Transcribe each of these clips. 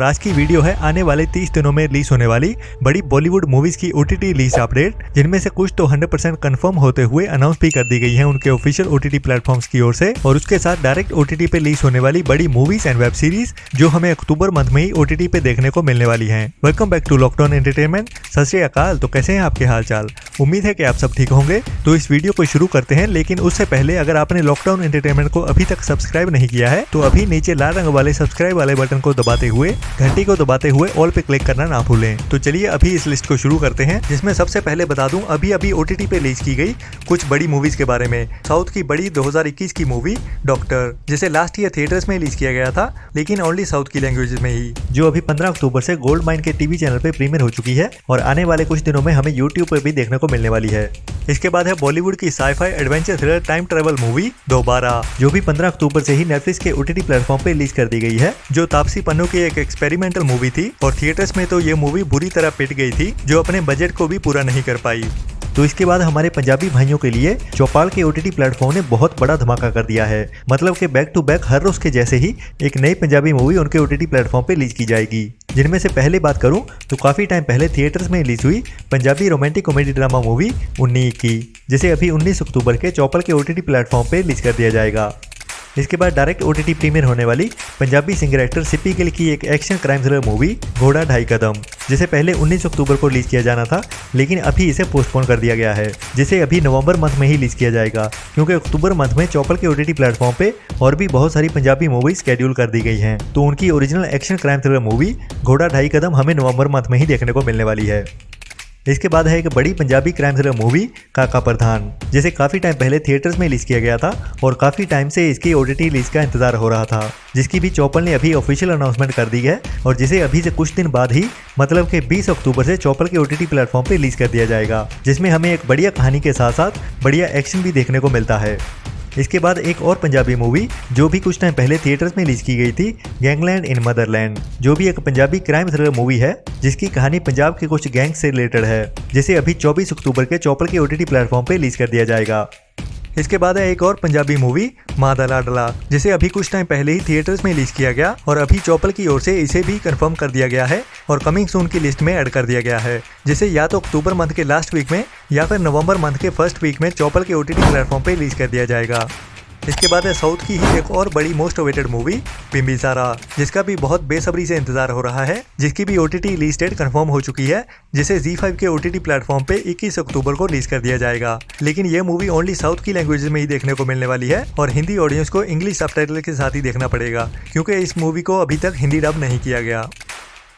आज की वीडियो है आने वाले 30 दिनों में रिलीज होने वाली बड़ी बॉलीवुड मूवीज की OTT रिलीज अपडेट, जिनमें से कुछ तो 100% कंफर्म होते हुए अनाउंस भी कर दी गई हैं उनके ऑफिशियल OTT प्लेटफॉर्म्स की ओर से, और उसके साथ डायरेक्ट OTT पे रिलीज होने वाली बड़ी मूवीज एंड वेब सीरीज जो हमें अक्टूबर मंथ में ही OTT पे देखने को मिलने वाली हैं। Welcome back to lockdown entertainment. सत श्री अकाल। तो कैसे हैं आपके हाल चाल? उम्मीद है कि आप सब ठीक होंगे। तो इस वीडियो को शुरू करते हैं, लेकिन उससे पहले अगर आपने लॉकडाउन एंटरटेनमेंट को अभी तक सब्सक्राइब नहीं किया है तो अभी नीचे लाल रंग वाले सब्सक्राइब वाले बटन को दबाते हुए घंटी को दबाते हुए ऑल पे क्लिक करना ना भूलें। तो चलिए अभी इस लिस्ट को शुरू करते हैं, जिसमें सबसे पहले बता दूं अभी OTT पे रिलीज की गई कुछ बड़ी मूवीज के बारे में। साउथ की बड़ी 2021 की मूवी डॉक्टर, जिसे लास्ट ईयर थिएटर्स में रिलीज किया गया था, लेकिन ओनली साउथ की लैंग्वेज में ही, जो अभी 15 अक्टूबर से गोल्ड माइन के टीवी चैनल पे प्रीमियर हो चुकी है और आने वाले कुछ दिनों में हमें यूट्यूब पे भी देखने को मिलने वाली है। इसके बाद है बॉलीवुड की sci-fi adventure thriller time travel movie दोबारा, जो भी 15 अक्टूबर से ही नेटफ्लिक्स के OTT प्लेटफॉर्म पे रिलीज कर दी गई है, जो तापसी पन्नू की एक एक्सपेरिमेंटल मूवी थी और थिएटर्स में तो ये मूवी बुरी तरह पिट गई थी, जो अपने बजट को भी पूरा नहीं कर पाई। तो इसके बाद हमारे पंजाबी भाइयों के लिए चौपाल के OTT प्लेटफॉर्म ने बहुत बड़ा धमाका कर दिया है। मतलब कि बैक टू बैक हर रोज के जैसे ही एक नई पंजाबी मूवी उनके OTT प्लेटफॉर्म पे रिलीज की जाएगी, जिनमें से पहले बात करूं तो काफी टाइम पहले थिएटर्स में रिलीज हुई Punjabi romantic comedy drama movie 1921, जिसे अभी 19 अक्टूबर के चौपाल के OTT प्लेटफॉर्म पे रिलीज कर दिया जाएगा। इसके बाद डायरेक्ट OTT प्रीमियर होने वाली पंजाबी सिंगर एक्टर सिप्पी गिल की एक एक्शन क्राइम थ्रिलर मूवी घोड़ा ढाई कदम, जिसे पहले 19 अक्टूबर को रिलीज किया जाना था, लेकिन अभी इसे पोस्टपोन कर दिया गया है, जिसे अभी नवंबर मंथ में ही रिलीज किया जाएगा, क्योंकि अक्टूबर मंथ में चौपल के OTT प्लेटफॉर्म पे और भी बहुत सारी पंजाबी मूवी शेड्यूल कर दी गई हैं। तो उनकी original action crime thriller movie घोड़ा ढाई कदम हमें नवंबर मंथ में ही देखने को मिलने वाली है। इसके बाद है एक बड़ी पंजाबी क्राइम थ्रिलर मूवी काका प्रधान, जिसे काफी टाइम पहले थिएटर्स में रिलीज किया गया था और काफी टाइम से इसकी OTT रिलीज का इंतजार हो रहा था, जिसकी भी चौपल ने अभी ऑफिशियल अनाउंसमेंट कर दी है और जिसे अभी से कुछ दिन बाद ही मतलब कि 20 अक्टूबर से चौपल के OTT प्लेटफॉर्म पे रिलीज कर दिया जाएगा, जिसमें हमें एक बढ़िया कहानी के साथ साथ बढ़िया एक्शन भी देखने को मिलता है। इसके बाद एक और पंजाबी मूवी जो भी कुछ टाइम पहले थिएटर्स में रिलीज की गई थी, गैंगलैंड इन मदरलैंड, जो भी एक पंजाबी क्राइम थ्रिलर मूवी है, जिसकी कहानी पंजाब के कुछ गैंग से रिलेटेड है, जिसे अभी 24 अक्टूबर के चौपल के OTT प्लेटफॉर्म पे रिलीज कर दिया जाएगा। इसके बाद है एक और पंजाबी मूवी मां दा लाडला, जिसे अभी कुछ टाइम पहले ही थिएटर्स में रिलीज किया गया और अभी चौपल की ओर से इसे भी कंफर्म कर दिया गया है और कमिंग सून की लिस्ट में ऐड कर दिया गया है, जिसे या तो अक्टूबर मंथ के लास्ट वीक में या फिर नवंबर मंथ के फर्स्ट वीक में चौपल के OTT प्लेटफॉर्म पे रिलीज कर दिया जाएगा। इसके बाद है साउथ की ही एक और बड़ी मोस्ट अवेटेड मूवी बिम्बिसारा, जिसका भी बहुत बेसब्री से इंतजार हो रहा है, जिसकी भी OTT रिलीज डेट कंफर्म हो चुकी है, जिसे ZEE5 के OTT प्लेटफॉर्म पे 21 अक्टूबर को रिलीज कर दिया जाएगा। लेकिन ये मूवी ओनली साउथ की लैंग्वेज में ही देखने को मिलने वाली है और हिंदी ऑडियंस को इंग्लिश सबटाइटल के साथ ही देखना पड़ेगा, क्योंकि इस मूवी को अभी तक हिंदी डब नहीं किया गया।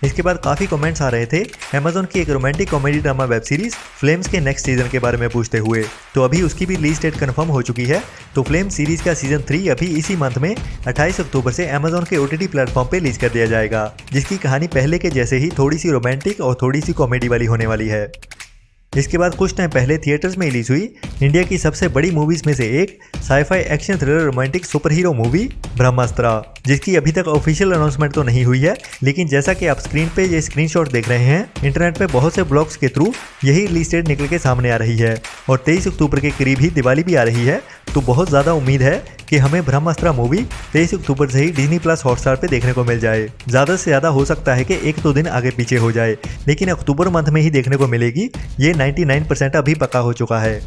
इसके बाद काफ़ी कमेंट्स आ रहे थे अमेज़न की एक romantic comedy drama web series flames के नेक्स्ट सीजन के बारे में पूछते हुए। तो अभी उसकी भी रिलीज डेट कंफर्म हो चुकी है। तो फ्लेम सीरीज का सीजन 3 अभी इसी मंथ में 28 अक्टूबर से अमेज़न के OTT प्लेटफॉर्म पे रिलीज कर दिया जाएगा, जिसकी कहानी पहले के जैसे ही थोड़ी सी रोमांटिक और थोड़ी सी कॉमेडी वाली होने वाली है। इसके बाद कुछ टाइम पहले थिएटर्स में रिलीज हुई इंडिया की सबसे बड़ी मूवीज में से एक sci-fi action thriller romantic super hero movie Brahmastra, जिसकी अभी तक ऑफिशियल अनाउंसमेंट तो नहीं हुई है, लेकिन जैसा कि आप स्क्रीन पे ये स्क्रीनशॉट देख रहे हैं, इंटरनेट पे बहुत से ब्लॉग्स के थ्रू यही रिलीज डेट निकल के सामने आ रही है और 23 अक्टूबर के करीब ही दिवाली भी आ रही है। तो बहुत ज़्यादा उम्मीद है कि हमें ब्रह्मास्त्र मूवी 23 अक्टूबर से ही Disney+ हॉटस्टार पे देखने को मिल जाए। ज़्यादा से ज़्यादा हो सकता है कि 1-2 दिन आगे पीछे हो जाए, लेकिन अक्टूबर मंथ में ही देखने को मिलेगी, ये 99% अभी पक्का हो चुका है।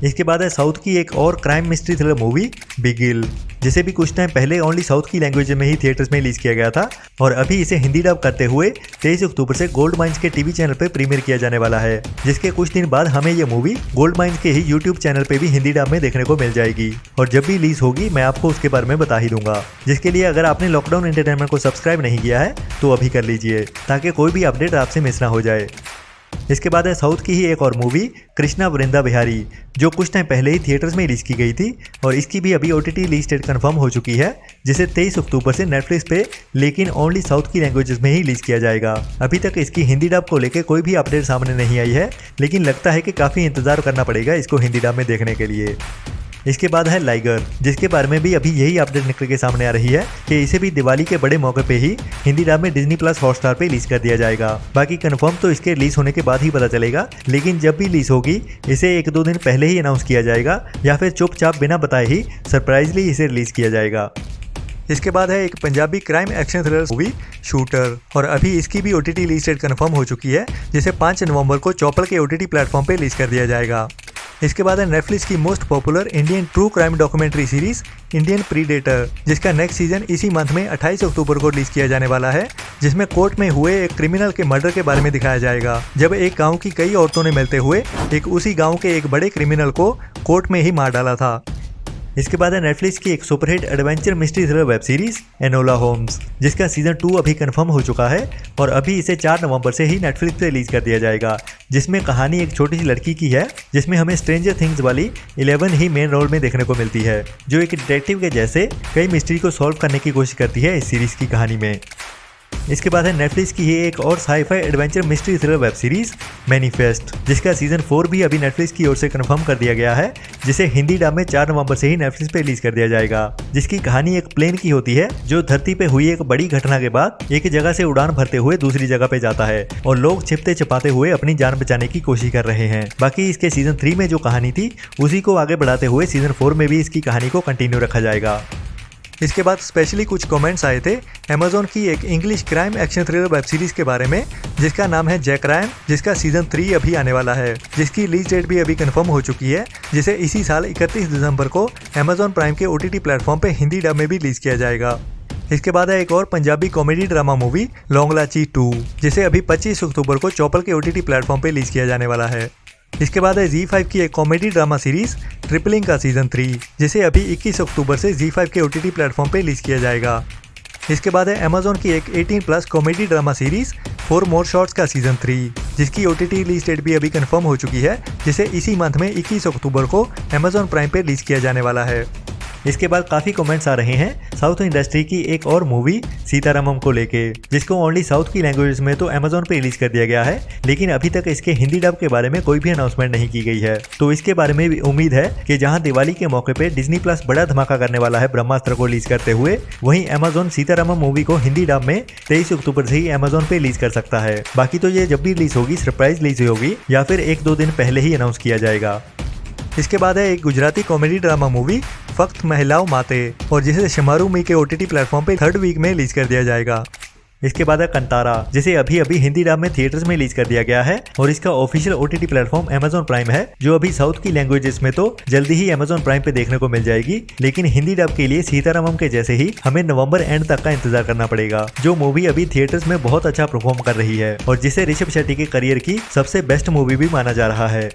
इसके बाद है साउथ की एक और crime mystery thriller movie Bigil, जिसे भी कुछ टाइम पहले ओनली साउथ की लैंग्वेज में ही थिएटर्स में रिलीज किया गया था और अभी इसे हिंदी डब करते हुए 23 अक्टूबर से गोल्ड माइंस के टीवी चैनल पे प्रीमियर किया जाने वाला है, जिसके कुछ दिन बाद हमें ये मूवी गोल्ड माइंस के ही यूट्यूब चैनल पे भी हिंदी डब में देखने को मिल जाएगी और जब भी रिलीज होगी मैं आपको उसके बारे में बता ही दूंगा, जिसके लिए अगर आपने लॉकडाउन एंटरटेनमेंट को सब्सक्राइब नहीं किया है तो अभी कर लीजिए, ताकि कोई भी अपडेट आपसे मिस ना हो जाए। इसके बाद है साउथ की ही एक और मूवी कृष्णा वृंदा बिहारी, जो कुछ टाइम पहले ही थिएटर्स में रिलीज की गई थी और इसकी भी अभी OTT रिलीज डेट कंफर्म हो चुकी है, जिसे 23 अक्टूबर से नेटफ्लिक्स पे लेकिन ओनली साउथ की लैंग्वेजेस में ही रिलीज किया जाएगा। अभी तक इसकी हिंदी डब को लेकर कोई भी अपडेट सामने नहीं आई है, लेकिन लगता है कि काफ़ी इंतजार करना पड़ेगा इसको हिंदी डब में देखने के लिए। इसके बाद है लाइगर, जिसके बारे में भी अभी यही अपडेट निकल के सामने आ रही है कि इसे भी दिवाली के बड़े मौके पे ही हिंदी डब में Disney+ हॉटस्टार पे रिलीज कर दिया जाएगा। बाकी कंफर्म तो इसके रिलीज होने के बाद ही पता चलेगा, लेकिन जब भी रिलीज होगी इसे 1-2 दिन पहले ही अनाउंस किया जाएगा या फिर चुपचाप बिना बताए ही सरप्राइजली इसे रिलीज किया जाएगा। इसके बाद है एक Punjabi crime action thriller movie shooter, और अभी इसकी भी OTT रिलीज डेट कंफर्म हो चुकी है, जिसे 5 नवंबर को चौपल के OTT प्लेटफॉर्म पे रिलीज कर दिया जाएगा। इसके बाद है नेटफ्लिक्स की most popular Indian true crime documentary series Indian predator, जिसका नेक्स्ट सीजन इसी मंथ में 28 अक्टूबर को रिलीज किया जाने वाला है, जिसमें कोर्ट में हुए एक क्रिमिनल के मर्डर के बारे में दिखाया जाएगा, जब एक गांव की कई औरतों ने मिलते हुए एक उसी गांव के एक बड़े क्रिमिनल को कोर्ट में ही मार डाला था। इसके बाद है नेटफ्लिक्स की एक superhit adventure mystery thriller web series Enola Holmes, जिसका सीजन 2 अभी कंफर्म हो चुका है और अभी इसे 4 नवंबर से ही नेटफ्लिक्स पे रिलीज कर दिया जाएगा, जिसमें कहानी एक छोटी सी लड़की की है, जिसमें हमें स्ट्रेंजर थिंग्स वाली 11 ही मेन रोल में देखने को मिलती है, जो एक डिटेक्टिव के जैसे कई मिस्ट्री को सॉल्व करने की कोशिश करती है इस सीरीज की कहानी में। इसके बाद है नेटफ्लिक्स की ये एक और sci fi adventure mystery thriller web series Manifest, जिसका सीजन 4 भी अभी नेटफ्लिक्स की ओर से कंफर्म कर दिया गया है, जिसे हिंदी डब में 4 नवंबर से ही नेटफ्लिक्स पे रिलीज कर दिया जाएगा, जिसकी कहानी एक प्लेन की होती है जो धरती पे हुई एक बड़ी घटना के बाद एक जगह से उड़ान भरते हुए दूसरी जगह पे जाता है और लोग छिपते छिपाते हुए अपनी जान बचाने की कोशिश कर रहे हैं। बाकी इसके सीजन 3 में जो कहानी थी उसी को आगे बढ़ाते हुए सीजन 4 में भी इसकी कहानी को कंटिन्यू रखा जाएगा। इसके बाद स्पेशली कुछ कमेंट्स आए थे अमेज़न की एक English crime action thriller web series के बारे में, जिसका नाम है जैक रायन, जिसका सीजन 3 अभी आने वाला है, जिसकी रिलीज डेट भी अभी कंफर्म हो चुकी है, जिसे इसी साल 31 दिसंबर को अमेज़न प्राइम के OTT प्लेटफॉर्म पे हिंदी डब में भी रिलीज किया जाएगा। इसके बाद है एक और Punjabi comedy drama movie long लाची 2, जिसे अभी 25 अक्टूबर को चौपल के OTT प्लेटफॉर्म पे रिलीज किया जाने वाला है। इसके बाद है ZEE5 की एक कॉमेडी ड्रामा सीरीज ट्रिपलिंग का सीजन 3, जिसे अभी 21 अक्टूबर से ZEE5 के OTT प्लेटफॉर्म पे रिलीज किया जाएगा। इसके बाद है अमेज़न की एक 18+ कॉमेडी ड्रामा सीरीज 4 मोर शॉट्स का सीजन 3, जिसकी OTT रिलीज डेट भी अभी कंफर्म हो चुकी है, जिसे इसी मंथ में 21 अक्टूबर को अमेज़न प्राइम पे रिलीज किया जाने वाला है। इसके बाद काफ़ी कमेंट्स आ रहे हैं साउथ इंडस्ट्री की एक और मूवी सीतारामम को लेके, जिसको ओनली साउथ की लैंग्वेजेस में तो अमेज़न पे रिलीज कर दिया गया है, लेकिन अभी तक इसके हिंदी डब के बारे में कोई भी अनाउंसमेंट नहीं की गई है। तो इसके बारे में भी उम्मीद है कि जहां दिवाली के मौके पे डिज्नी प्लस बड़ा धमाका करने वाला है ब्रह्मास्त्र को रिलीज करते हुए, वहीं अमेज़न सीतारामम मूवी को हिंदी डब में 23 अक्टूबर से ही अमेज़न पे रिलीज कर सकता है। बाकी तो ये जब भी रिलीज होगी सरप्राइज रिलीज होगी या फिर 1-2 दिन पहले ही अनाउंस किया जाएगा। इसके बाद है एक गुजराती कॉमेडी ड्रामा मूवी फक्त महिलाओं माते, और जिसे शमारू मी के OTT प्लेटफॉर्म पे 3rd वीक में रिलीज कर दिया जाएगा। इसके बाद है कंतारा, जिसे अभी अभी हिंदी डब में थिएटर्स में रिलीज कर दिया गया है, और इसका official OTT platform Amazon prime है, जो अभी साउथ की लैंग्वेजेस में तो जल्दी ही अमेज़न प्राइम पे देखने को मिल जाएगी, लेकिन हिंदी डब के लिए सीतारामम के जैसे ही हमें नवंबर एंड तक का इंतजार करना पड़ेगा, जो मूवी अभी थिएटर्स में बहुत अच्छा परफॉर्म कर रही है और जिसे ऋषभ शेट्टी के करियर की सबसे बेस्ट मूवी भी माना जा रहा है।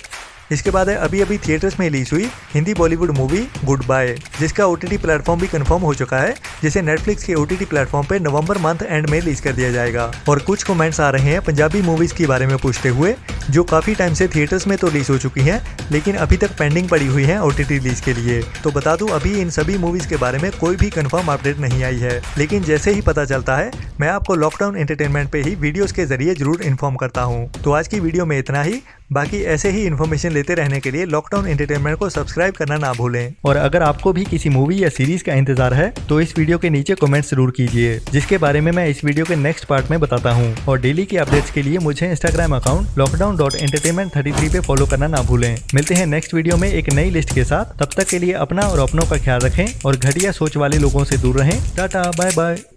इसके बाद है अभी अभी थिएटर्स में रिलीज हुई Hindi Bollywood movie goodbye, जिसका OTT प्लेटफॉर्म भी कंफर्म हो चुका है, जिसे नेटफ्लिक्स के OTT प्लेटफॉर्म पे नवंबर मंथ एंड में रिलीज कर दिया जाएगा। और कुछ कमेंट्स आ रहे हैं पंजाबी मूवीज के बारे में पूछते हुए, जो काफ़ी टाइम से थिएटर्स में तो रिलीज हो चुकी हैं, लेकिन अभी तक पेंडिंग पड़ी हुई हैं OTT रिलीज के लिए। तो बता दूं, अभी इन सभी मूवीज के बारे में कोई भी कंफर्म अपडेट नहीं आई है, लेकिन जैसे ही पता चलता है मैं आपको लॉकडाउन एंटरटेनमेंट पे ही वीडियोस के जरिए जरूर इन्फॉर्म करता हूँ। तो आज की वीडियो में इतना ही। बाकी ऐसे ही इन्फॉर्मेशन लेते रहने के लिए लॉकडाउन एंटरटेनमेंट को सब्सक्राइब करना ना भूलें। और अगर आपको भी किसी मूवी या सीरीज का इंतजार है तो इस वीडियो के नीचे कमेंट जरूर कीजिए, जिसके बारे में मैं इस वीडियो के नेक्स्ट पार्ट में बताता हूँ। और डेली की अपडेट्स के लिए मुझे इंस्टाग्राम अकाउंट lockdown.entertainment33 पे फॉलो करना ना भूलें। मिलते हैं नेक्स्ट वीडियो में एक नई लिस्ट के साथ। तब तक के लिए अपना और अपनों का ख्याल रखें और घटिया सोच वाले लोगों से दूर रहें। Tata bye bye.